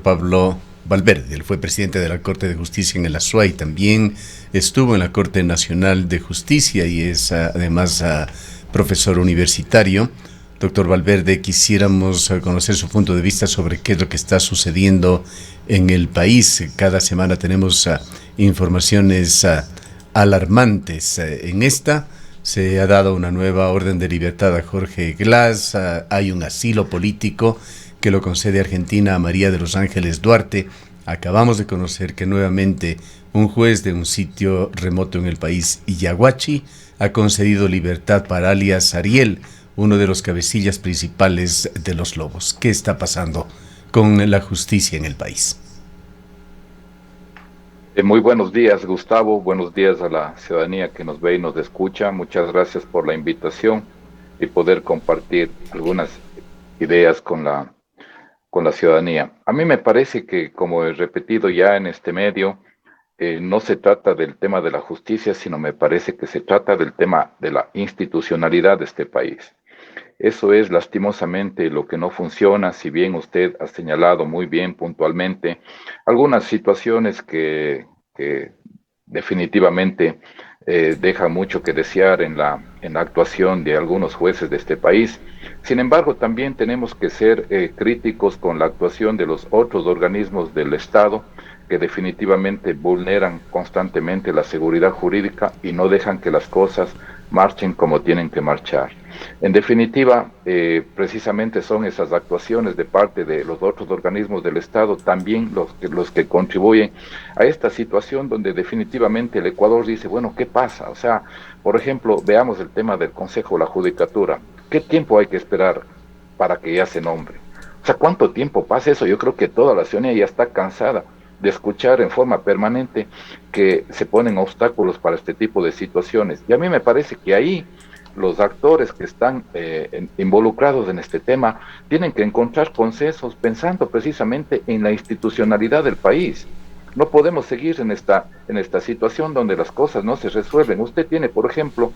Pablo Valverde. Él fue presidente de la Corte de Justicia en el Azuay, también estuvo en la Corte Nacional de Justicia y es además profesor universitario. Doctor Valverde, quisiéramos conocer su punto de vista sobre qué es lo que está sucediendo en el país. Cada semana tenemos informaciones alarmantes. En esta se ha dado una nueva orden de libertad a Jorge Glass. Hay un asilo político que lo concede Argentina a María de los Ángeles Duarte. Acabamos de conocer que nuevamente un juez de un sitio remoto en el país, Yaguachi, ha concedido libertad para alias Ariel, uno de los cabecillas principales de los Lobos. ¿Qué está pasando con la justicia en el país? Muy buenos días, Gustavo. Buenos días a la ciudadanía que nos ve y nos escucha. Muchas gracias por la invitación y poder compartir algunas ideas con la ciudadanía. A mí me parece que, como he repetido ya en este medio, no se trata del tema de la justicia, sino me parece que se trata del tema de la institucionalidad de este país. Eso es lastimosamente lo que no funciona, si bien usted ha señalado muy bien puntualmente algunas situaciones que definitivamente dejan mucho que desear en la actuación de algunos jueces de este país. Sin embargo, también tenemos que ser críticos con la actuación de los otros organismos del Estado que definitivamente vulneran constantemente la seguridad jurídica y no dejan que las cosas marchen como tienen que marchar. En definitiva, precisamente son esas actuaciones de parte de los otros organismos del Estado también los que contribuyen a esta situación donde definitivamente el Ecuador dice, bueno, ¿qué pasa? O sea, por ejemplo, veamos el tema del Consejo de la Judicatura. ¿Qué tiempo hay que esperar para que ya se nombre? O sea, ¿cuánto tiempo pasa eso? Yo creo que toda la ciudadanía ya está cansada de escuchar en forma permanente que se ponen obstáculos para este tipo de situaciones. Y a mí me parece que ahí los actores que están involucrados en este tema tienen que encontrar consensos pensando precisamente en la institucionalidad del país. No podemos seguir en esta situación donde las cosas no se resuelven. Usted tiene, por ejemplo,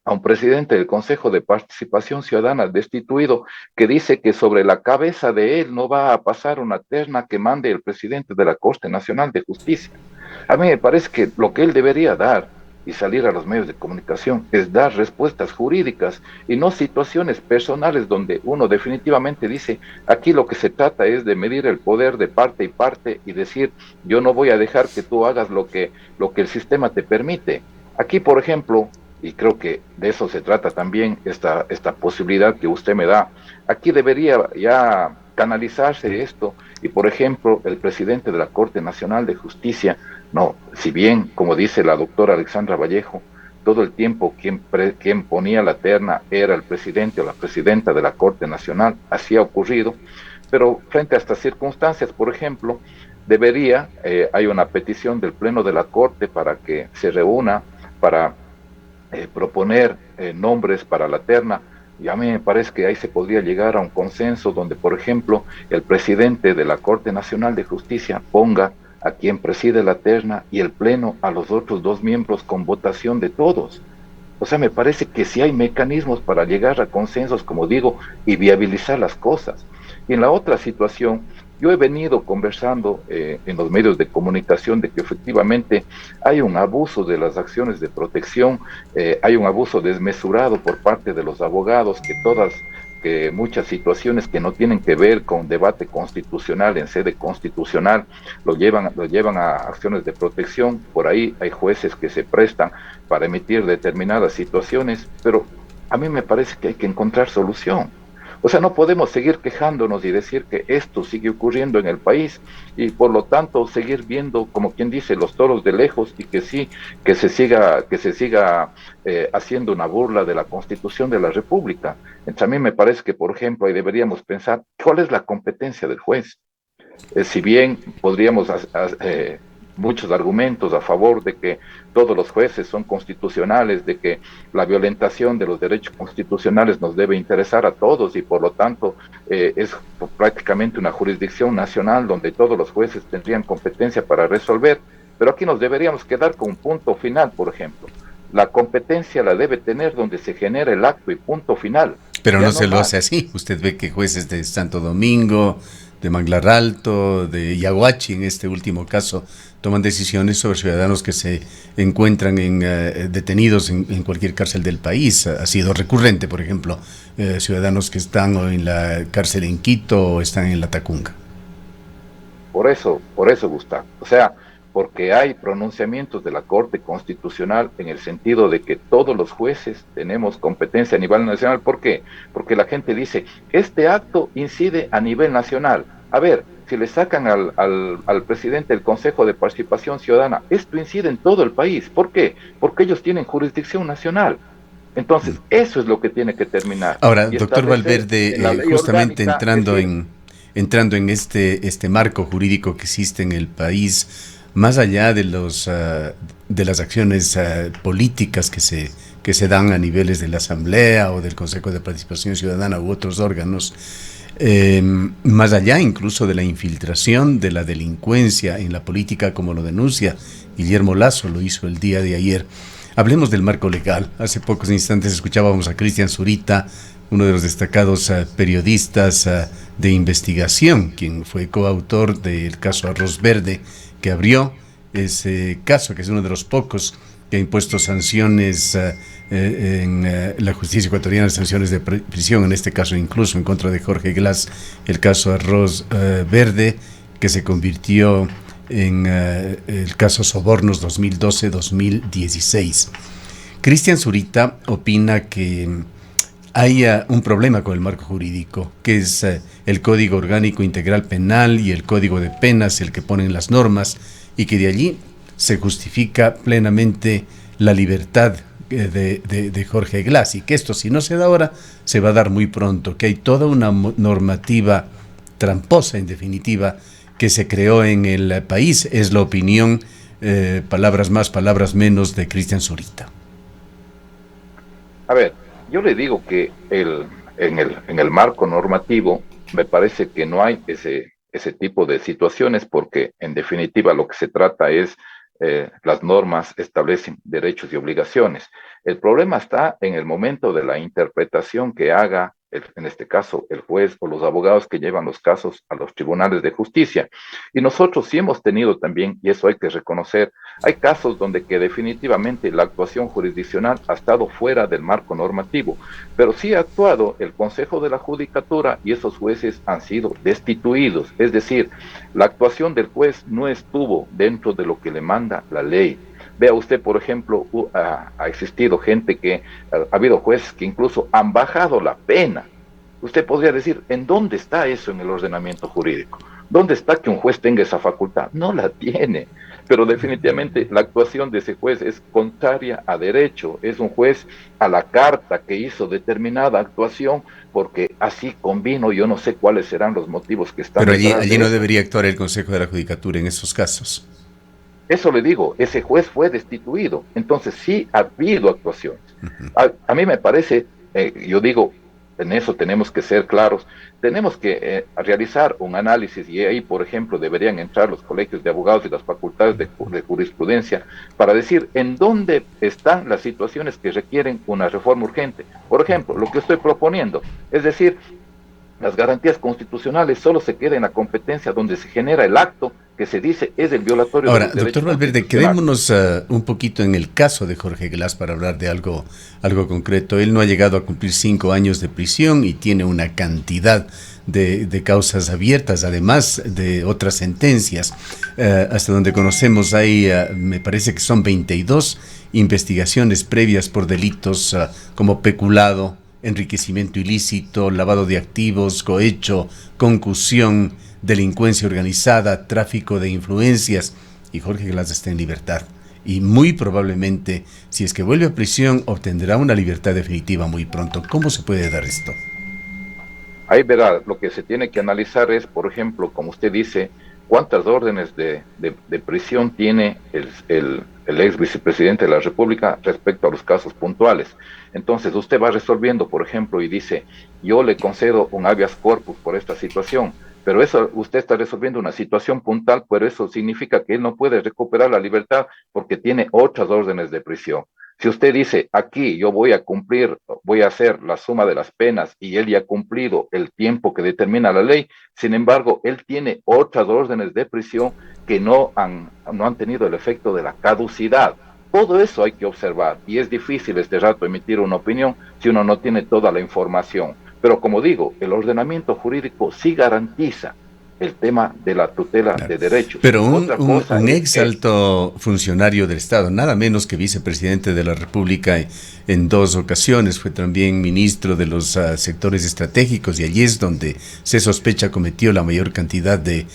a un presidente del Consejo de Participación Ciudadana destituido que dice que sobre la cabeza de él no va a pasar una terna que mande el presidente de la Corte Nacional de Justicia. A mí me parece que lo que él debería dar y salir a los medios de comunicación es dar respuestas jurídicas y no situaciones personales donde uno definitivamente dice, aquí lo que se trata es de medir el poder de parte y parte y decir, yo no voy a dejar que tú hagas lo que el sistema te permite. Aquí, por ejemplo, y creo que de eso se trata también esta posibilidad que usted me da. Aquí debería ya canalizarse esto y, por ejemplo, el presidente de la Corte Nacional de Justicia, no, si bien, como dice la doctora Alexandra Vallejo, todo el tiempo quien ponía la terna era el presidente o la presidenta de la Corte Nacional, así ha ocurrido, pero frente a estas circunstancias, por ejemplo, hay una petición del Pleno de la Corte para que se reúna para proponer nombres para la terna, y a mí me parece que ahí se podría llegar a un consenso donde, por ejemplo, el presidente de la Corte Nacional de Justicia ponga a quien preside la terna y el pleno a los otros dos miembros con votación de todos. O sea, me parece que sí hay mecanismos para llegar a consensos, como digo, y viabilizar las cosas. Y en la otra situación, yo he venido conversando en los medios de comunicación de que efectivamente hay un abuso de las acciones de protección, hay un abuso desmesurado por parte de los abogados, que muchas situaciones que no tienen que ver con debate constitucional en sede constitucional lo llevan a acciones de protección. Por ahí hay jueces que se prestan para emitir determinadas situaciones, pero a mí me parece que hay que encontrar solución. O sea, no podemos seguir quejándonos y decir que esto sigue ocurriendo en el país y por lo tanto seguir viendo, como quien dice, los toros de lejos y que sí, que se siga haciendo una burla de la Constitución de la República. Entonces, a mí me parece que, por ejemplo, ahí deberíamos pensar cuál es la competencia del juez. Si bien podríamos muchos argumentos a favor de que todos los jueces son constitucionales, de que la violentación de los derechos constitucionales nos debe interesar a todos y por lo tanto es prácticamente una jurisdicción nacional donde todos los jueces tendrían competencia para resolver, pero aquí nos deberíamos quedar con un punto final, por ejemplo. La competencia la debe tener donde se genera el acto y punto final. Pero Ya no no se lo más. hace así. Usted ve que jueces de Santo Domingo, de Manglar Alto, de Yaguachi, en este último caso, toman decisiones sobre ciudadanos que se encuentran detenidos en cualquier cárcel del país. Ha sido recurrente, por ejemplo, ciudadanos que están en la cárcel en Quito o están en la Tacunga. Por eso, Gustavo. O sea, porque hay pronunciamientos de la Corte Constitucional en el sentido de que todos los jueces tenemos competencia a nivel nacional. ¿Por qué? Porque la gente dice, este acto incide a nivel nacional. A ver, si le sacan al presidente del Consejo de Participación Ciudadana, esto incide en todo el país. ¿Por qué? Porque ellos tienen jurisdicción nacional. Entonces, eso es lo que tiene que terminar. Ahora, Y doctor establecer en la Valverde, ley justamente orgánica, decir, entrando en este marco jurídico que existe en el país, más allá de de las acciones políticas que se dan a niveles de la Asamblea o del Consejo de Participación Ciudadana u otros órganos, más allá incluso de la infiltración de la delincuencia en la política, como lo denuncia Guillermo Lasso, lo hizo el día de ayer. Hablemos del marco legal. Hace pocos instantes escuchábamos a Cristian Zurita, uno de los destacados periodistas de investigación, quien fue coautor del caso Arroz Verde, que abrió ese caso, que es uno de los pocos que ha impuesto sanciones en la justicia ecuatoriana, sanciones de prisión, en este caso incluso en contra de Jorge Glass, el caso Arroz Verde, que se convirtió en el caso Sobornos 2012-2016. Cristian Zurita opina que hay un problema con el marco jurídico, que es el Código Orgánico Integral Penal y el Código de Penas, el que ponen las normas, y que de allí se justifica plenamente la libertad de Jorge Glass, y que esto, si no se da ahora, se va a dar muy pronto, que hay toda una normativa tramposa, en definitiva, que se creó en el país. Es la opinión, palabras más, palabras menos, de Cristian Zurita. a ver, yo le digo que en el marco normativo me parece que no hay ese tipo de situaciones porque en definitiva lo que se trata es las normas establecen derechos y obligaciones. El problema está en el momento de la interpretación que haga, en este caso, el juez o los abogados que llevan los casos a los tribunales de justicia. Y nosotros sí hemos tenido también, y eso hay que reconocer, hay casos donde que definitivamente la actuación jurisdiccional ha estado fuera del marco normativo, pero sí ha actuado el Consejo de la Judicatura y esos jueces han sido destituidos. Es decir, la actuación del juez no estuvo dentro de lo que le manda la ley. Vea usted, por ejemplo, ha existido gente que, ha habido jueces que incluso han bajado la pena. Usted podría decir, ¿en dónde está eso en el ordenamiento jurídico? ¿Dónde está que un juez tenga esa facultad? No la tiene. Pero definitivamente la actuación de ese juez es contraria a derecho. Es un juez a la carta que hizo determinada actuación porque así convino. Yo no sé cuáles serán los motivos que están Pero detrás allí de no eso. debería actuar el Consejo de la Judicatura en esos casos. Eso le digo, ese juez fue destituido. Entonces sí ha habido actuaciones. A mí me parece, yo digo, en eso tenemos que ser claros, tenemos que realizar un análisis y ahí, por ejemplo, deberían entrar los colegios de abogados y las facultades de jurisprudencia para decir en dónde están las situaciones que requieren una reforma urgente. Por ejemplo, lo que estoy proponiendo, es decir, las garantías constitucionales solo se quedan en la competencia donde se genera el acto que se dice es el violatorio de Ahora, los doctor derechos Valverde, constitucionales. quedémonos un poquito en el caso de Jorge Glass para hablar de algo concreto. Él no ha llegado a cumplir 5 años de prisión y tiene una cantidad de causas abiertas, además de otras sentencias. Hasta donde conocemos hay, me parece que son 22 investigaciones previas por delitos como peculado, enriquecimiento ilícito, lavado de activos, cohecho, concusión, delincuencia organizada, tráfico de influencias, y Jorge Glass está en libertad. Y muy probablemente, si es que vuelve a prisión, obtendrá una libertad definitiva muy pronto. ¿Cómo se puede dar esto? Ahí verá, lo que se tiene que analizar es, por ejemplo, como usted dice, cuántas órdenes de prisión tiene el ex vicepresidente de la República respecto a los casos puntuales. Entonces, usted va resolviendo, por ejemplo, y dice, yo le concedo un habeas corpus por esta situación, pero eso usted está resolviendo una situación puntual, pero eso significa que él no puede recuperar la libertad porque tiene otras órdenes de prisión. Si usted dice, aquí yo voy a cumplir, voy a hacer la suma de las penas y él ya ha cumplido el tiempo que determina la ley, sin embargo, él tiene otras órdenes de prisión que no han tenido el efecto de la caducidad. Todo eso hay que observar y es difícil este rato emitir una opinión si uno no tiene toda la información. Pero como digo, el ordenamiento jurídico sí garantiza el tema de la tutela de derechos. Pero un ex alto funcionario del Estado, nada menos que vicepresidente de la República en 2 ocasiones, fue también ministro de los sectores estratégicos, y allí es donde se sospecha cometió la mayor cantidad de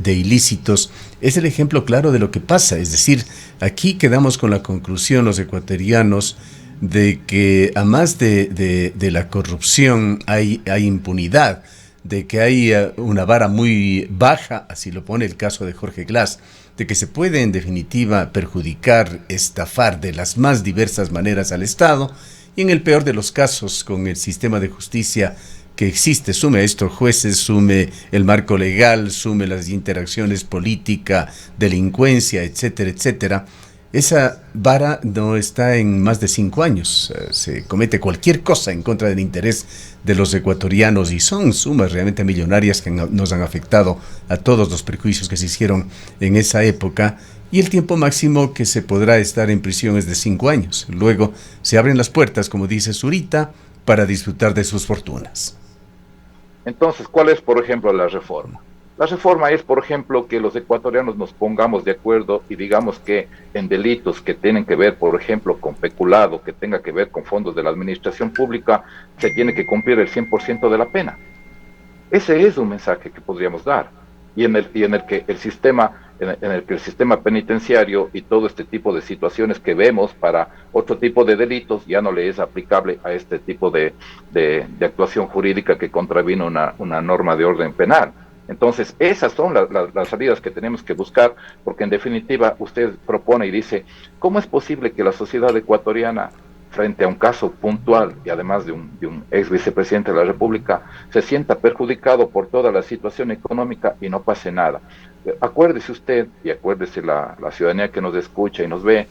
ilícitos. Es el ejemplo claro de lo que pasa. Es decir, aquí quedamos con la conclusión los ecuatorianos de que a más de la corrupción hay impunidad, de que hay una vara muy baja, así lo pone el caso de Jorge Glass, de que se puede en definitiva perjudicar, estafar de las más diversas maneras al Estado, y en el peor de los casos con el sistema de justicia que existe, sume a esto jueces, sume el marco legal, sume las interacciones política, delincuencia, etcétera, etcétera. Esa vara no está en más de 5 años. Se comete cualquier cosa en contra del interés de los ecuatorianos y son sumas realmente millonarias que nos han afectado a todos los perjuicios que se hicieron en esa época, y el tiempo máximo que se podrá estar en prisión es de 5 años. Luego se abren las puertas, como dice Zurita, para disfrutar de sus fortunas. Entonces, ¿cuál es, por ejemplo, la reforma? La reforma es, por ejemplo, que los ecuatorianos nos pongamos de acuerdo y digamos que en delitos que tienen que ver, por ejemplo, con peculado, que tenga que ver con fondos de la administración pública, se tiene que cumplir el 100% de la pena. Ese es un mensaje que podríamos dar. Y en el que el sistema penitenciario y todo este tipo de situaciones que vemos para otro tipo de delitos ya no le es aplicable a este tipo de actuación jurídica que contravino una norma de orden penal. Entonces, esas son las salidas que tenemos que buscar, porque en definitiva usted propone y dice, ¿cómo es posible que la sociedad ecuatoriana, frente a un caso puntual y además de un ex vicepresidente de la República, se sienta perjudicado por toda la situación económica y no pase nada? Acuérdese usted, y acuérdese la ciudadanía que nos escucha y nos ve,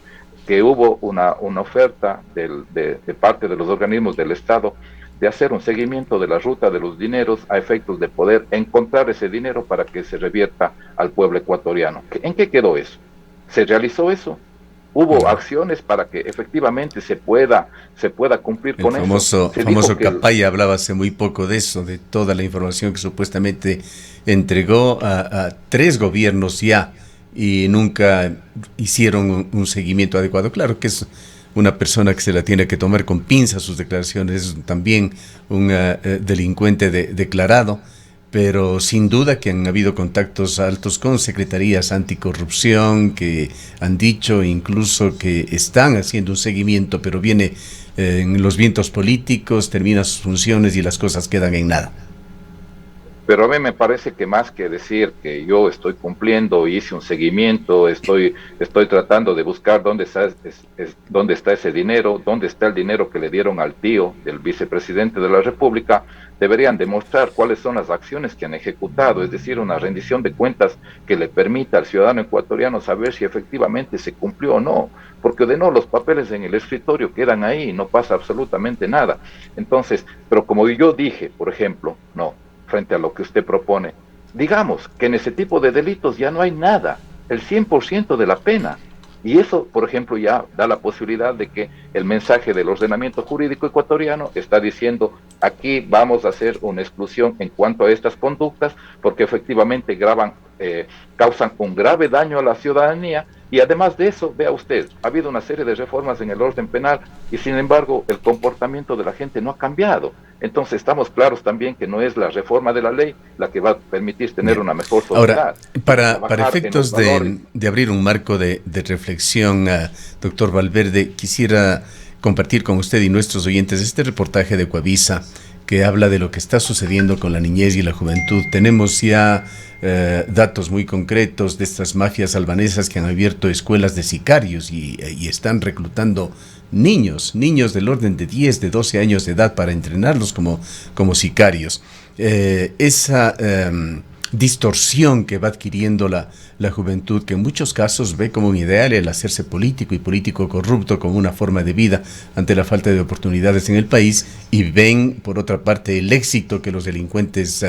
que hubo una oferta de parte de los organismos del Estado de hacer un seguimiento de la ruta de los dineros a efectos de poder encontrar ese dinero para que se revierta al pueblo ecuatoriano. ¿En qué quedó eso? ¿Se realizó eso? ¿Hubo acciones para que efectivamente se pueda cumplir con eso? El famoso Capaya hablaba hace muy poco de eso, de toda la información que supuestamente entregó a 3 gobiernos ya y nunca hicieron un seguimiento adecuado. Claro que es una persona que se la tiene que tomar con pinzas sus declaraciones, es también un delincuente declarado, pero sin duda que han habido contactos altos con secretarías anticorrupción que han dicho incluso que están haciendo un seguimiento, pero viene en los vientos políticos, termina sus funciones y las cosas quedan en nada. Pero a mí me parece que más que decir que yo estoy cumpliendo, hice un seguimiento, estoy tratando de buscar dónde está ese dinero, dónde está el dinero que le dieron al tío del vicepresidente de la República, deberían demostrar cuáles son las acciones que han ejecutado, es decir, una rendición de cuentas que le permita al ciudadano ecuatoriano saber si efectivamente se cumplió o no, porque de no, los papeles en el escritorio quedan ahí y no pasa absolutamente nada. Entonces, pero como yo dije, por ejemplo, no, frente a lo que usted propone, digamos que en ese tipo de delitos ya no hay nada, el 100% de la pena, y eso, por ejemplo, ya da la posibilidad de que el mensaje del ordenamiento jurídico ecuatoriano está diciendo, aquí vamos a hacer una exclusión en cuanto a estas conductas, porque efectivamente causan un grave daño a la ciudadanía. Y además de eso, vea usted, ha habido una serie de reformas en el orden penal y sin embargo el comportamiento de la gente no ha cambiado. Entonces estamos claros también que no es la reforma de la ley la que va a permitir tener una mejor sociedad. Ahora, para efectos de abrir un marco de reflexión, doctor Valverde, quisiera compartir con usted y nuestros oyentes este reportaje de Coavisa que habla de lo que está sucediendo con la niñez y la juventud. Tenemos ya datos muy concretos de estas mafias albanesas que han abierto escuelas de sicarios y están reclutando niños del orden de 10, de 12 años de edad para entrenarlos como sicarios. Esa distorsión que va adquiriendo la juventud, que en muchos casos ve como un ideal el hacerse político y político corrupto como una forma de vida ante la falta de oportunidades en el país, y ven por otra parte el éxito que los delincuentes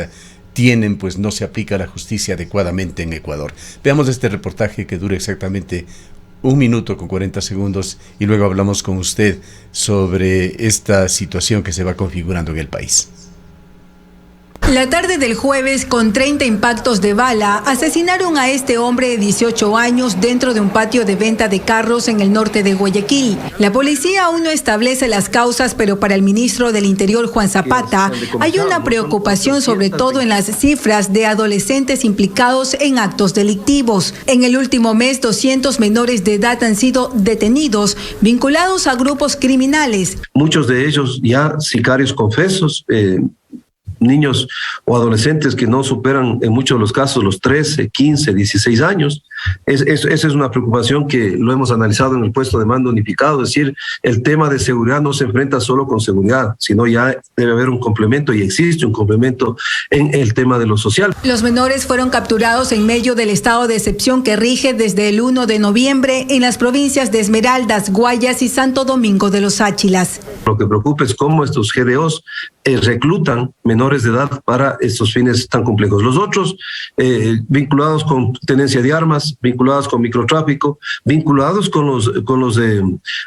tienen, pues no se aplica la justicia adecuadamente en Ecuador. Veamos este reportaje que dura exactamente 1 minuto con 40 segundos y luego hablamos con usted sobre esta situación que se va configurando en el país. La tarde del jueves, con 30 impactos de bala, asesinaron a este hombre de 18 años dentro de un patio de venta de carros en el norte de Guayaquil. La policía aún no establece las causas, pero para el ministro del Interior, Juan Zapata, hay una preocupación sobre todo en las cifras de adolescentes implicados en actos delictivos. En el último mes, 200 menores de edad han sido detenidos, vinculados a grupos criminales. Muchos de ellos ya sicarios confesos, niños o adolescentes que no superan en muchos de los casos los 13, 15, 16 años. Esa es una preocupación que lo hemos analizado en el puesto de mando unificado, es decir, el tema de seguridad no se enfrenta solo con seguridad, sino ya debe haber un complemento y existe un complemento en el tema de lo social. Los menores fueron capturados en medio del estado de excepción que rige desde el 1 de noviembre en las provincias de Esmeraldas, Guayas y Santo Domingo de los Áchilas. Lo que preocupa es cómo estos GDOs reclutan menores de edad para estos fines tan complejos. Los otros vinculados con tenencia de armas, vinculados con microtráfico, vinculados con los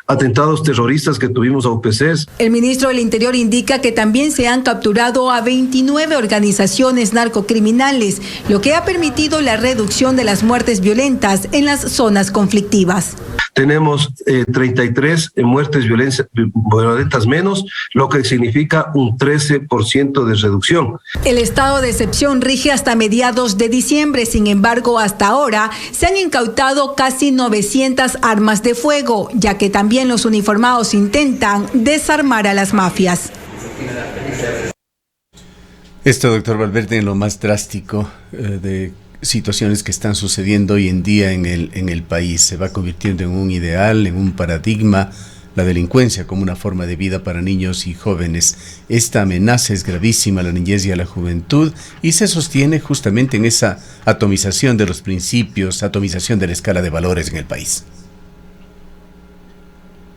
atentados terroristas que tuvimos a UPCs. El ministro del Interior indica que también se han capturado a 29 organizaciones narcocriminales, lo que ha permitido la reducción de las muertes violentas en las zonas conflictivas. Tenemos 33 muertes violentas menos, lo que significa un 13% de reducción. El estado de excepción rige hasta mediados de diciembre, sin embargo, hasta ahora se han incautado casi 900 armas de fuego, ya que también los uniformados intentan desarmar a las mafias. Esto, doctor Valverde, en lo más drástico de situaciones que están sucediendo hoy en día en el país. Se va convirtiendo en un ideal, en un paradigma, la delincuencia como una forma de vida para niños y jóvenes. Esta amenaza es gravísima a la niñez y a la juventud y se sostiene justamente en esa atomización de los principios, atomización de la escala de valores en el país.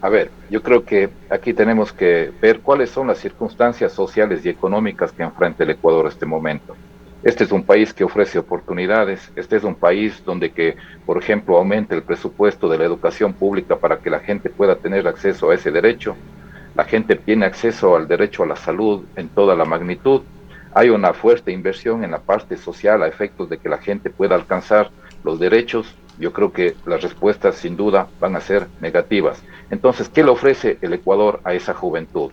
A ver, yo creo que aquí tenemos que ver cuáles son las circunstancias sociales y económicas que enfrenta el Ecuador en este momento. Este es un país que ofrece oportunidades, este es un país donde que, por ejemplo, aumenta el presupuesto de la educación pública para que la gente pueda tener acceso a ese derecho. La gente tiene acceso al derecho a la salud en toda la magnitud. Hay una fuerte inversión en la parte social a efectos de que la gente pueda alcanzar los derechos. Yo creo que las respuestas sin duda van a ser negativas. Entonces, ¿qué le ofrece el Ecuador a esa juventud?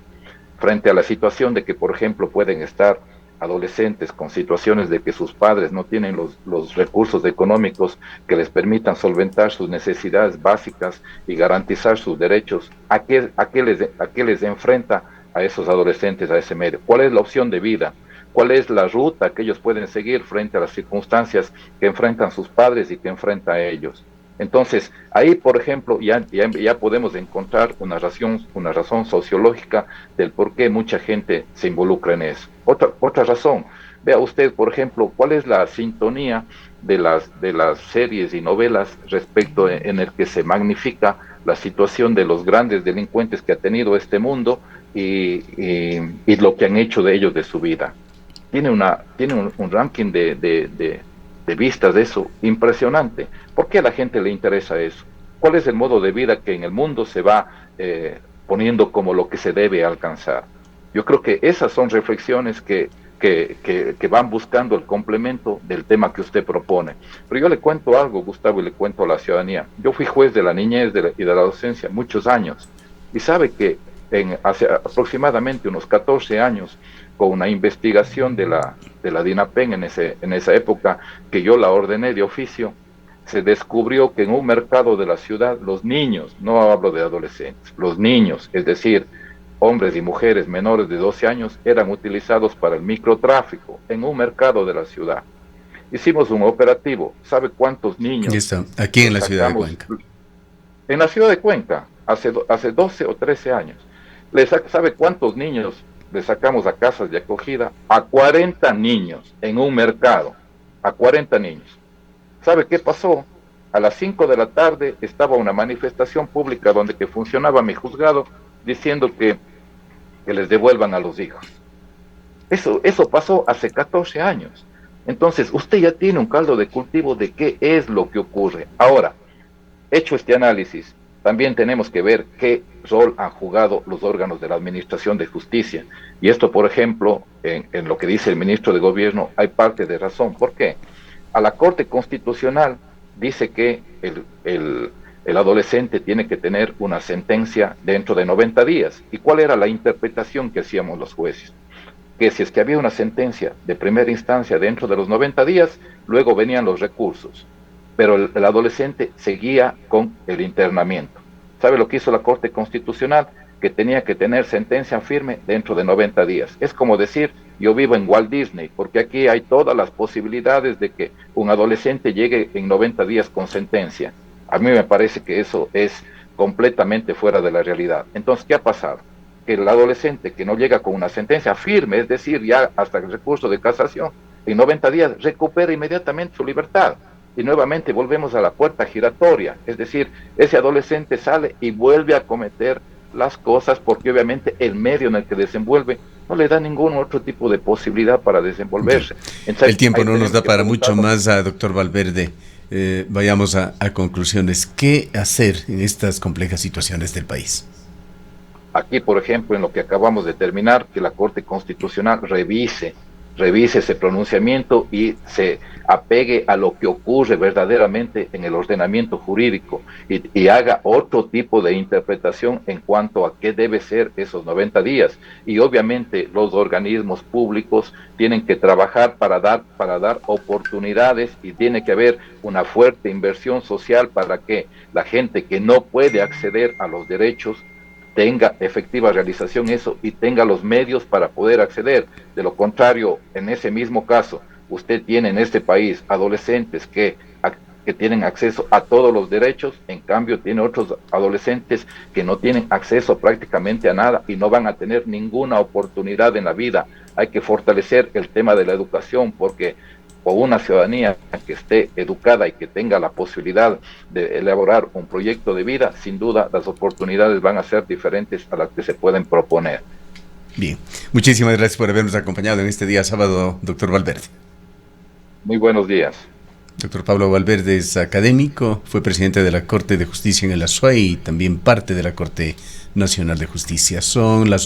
Frente a la situación de que, por ejemplo, pueden estar adolescentes con situaciones de que sus padres no tienen los recursos económicos que les permitan solventar sus necesidades básicas y garantizar sus derechos, ¿a qué les enfrenta a esos adolescentes a ese medio? ¿Cuál es la opción de vida? ¿Cuál es la ruta que ellos pueden seguir frente a las circunstancias que enfrentan sus padres y que enfrentan a ellos? Entonces, ahí, por ejemplo, ya podemos encontrar una razón sociológica del por qué mucha gente se involucra en eso. Otra razón, vea usted, por ejemplo, cuál es la sintonía de las series y novelas respecto en el que se magnifica la situación de los grandes delincuentes que ha tenido este mundo y lo que han hecho de ellos de su vida. Tiene un ranking de vistas de eso impresionante. ¿Por qué a la gente le interesa eso? ¿Cuál es el modo de vida que en el mundo se va poniendo como lo que se debe alcanzar? Yo creo que esas son reflexiones que van buscando el complemento del tema que usted propone. Pero yo le cuento algo, Gustavo, y le cuento a la ciudadanía. Yo fui juez de la niñez y de la adolescencia muchos años, y sabe que hace aproximadamente unos 14 años, con una investigación de la DINAPEN en esa época, que yo la ordené de oficio, se descubrió que en un mercado de la ciudad los niños, no hablo de adolescentes, los niños, es decir, hombres y mujeres menores de 12 años, eran utilizados para el microtráfico en un mercado de la ciudad. Hicimos un operativo. ¿Sabe cuántos niños? Y está aquí en la ciudad de Cuenca. En la ciudad de Cuenca, hace 12 o 13 años. ¿Sabe cuántos niños le sacamos a casas de acogida? A 40 niños en un mercado. a 40 niños. ¿Sabe qué pasó? A las 5 de la tarde estaba una manifestación pública donde que funcionaba mi juzgado diciendo que les devuelvan a los hijos. Eso pasó hace 14 años. Entonces, usted ya tiene un caldo de cultivo de qué es lo que ocurre. Ahora, hecho este análisis, también tenemos que ver qué rol han jugado los órganos de la Administración de Justicia. Y esto, por ejemplo, en lo que dice el ministro de Gobierno, hay parte de razón. ¿Por qué? A la Corte Constitucional dice que el adolescente tiene que tener una sentencia dentro de 90 días. ¿Y cuál era la interpretación que hacíamos los jueces? Que si es que había una sentencia de primera instancia dentro de los 90 días, luego venían los recursos. Pero el adolescente seguía con el internamiento. ¿Sabe lo que hizo la Corte Constitucional? Que tenía que tener sentencia firme dentro de 90 días. Es como decir, yo vivo en Walt Disney, porque aquí hay todas las posibilidades de que un adolescente llegue en 90 días con sentencia. A mí me parece que eso es completamente fuera de la realidad. Entonces, ¿qué ha pasado? Que el adolescente que no llega con una sentencia firme, es decir, ya hasta el recurso de casación, en 90 días recupera inmediatamente su libertad. Y nuevamente volvemos a la puerta giratoria, es decir, ese adolescente sale y vuelve a cometer las cosas porque obviamente el medio en el que desenvuelve no le da ningún otro tipo de posibilidad para desenvolverse. Entonces, el tiempo no nos da para mucho más, doctor Valverde. Vayamos a conclusiones. ¿Qué hacer en estas complejas situaciones del país? Aquí, por ejemplo, en lo que acabamos de terminar, que la Corte Constitucional revise ese pronunciamiento y se apegue a lo que ocurre verdaderamente en el ordenamiento jurídico y haga otro tipo de interpretación en cuanto a qué debe ser esos 90 días. Y obviamente los organismos públicos tienen que trabajar para dar oportunidades y tiene que haber una fuerte inversión social para que la gente que no puede acceder a los derechos tenga efectiva realización eso y tenga los medios para poder acceder. De lo contrario, en ese mismo caso, usted tiene en este país adolescentes que tienen acceso a todos los derechos, en cambio tiene otros adolescentes que no tienen acceso prácticamente a nada y no van a tener ninguna oportunidad en la vida. Hay que fortalecer el tema de la educación porque o una ciudadanía que esté educada y que tenga la posibilidad de elaborar un proyecto de vida, sin duda las oportunidades van a ser diferentes a las que se pueden proponer. Bien, muchísimas gracias por habernos acompañado en este día sábado, doctor Valverde. Muy buenos días. Doctor Pablo Valverde es académico, fue presidente de la Corte de Justicia en el Azuay y también parte de la Corte Nacional de Justicia. Son las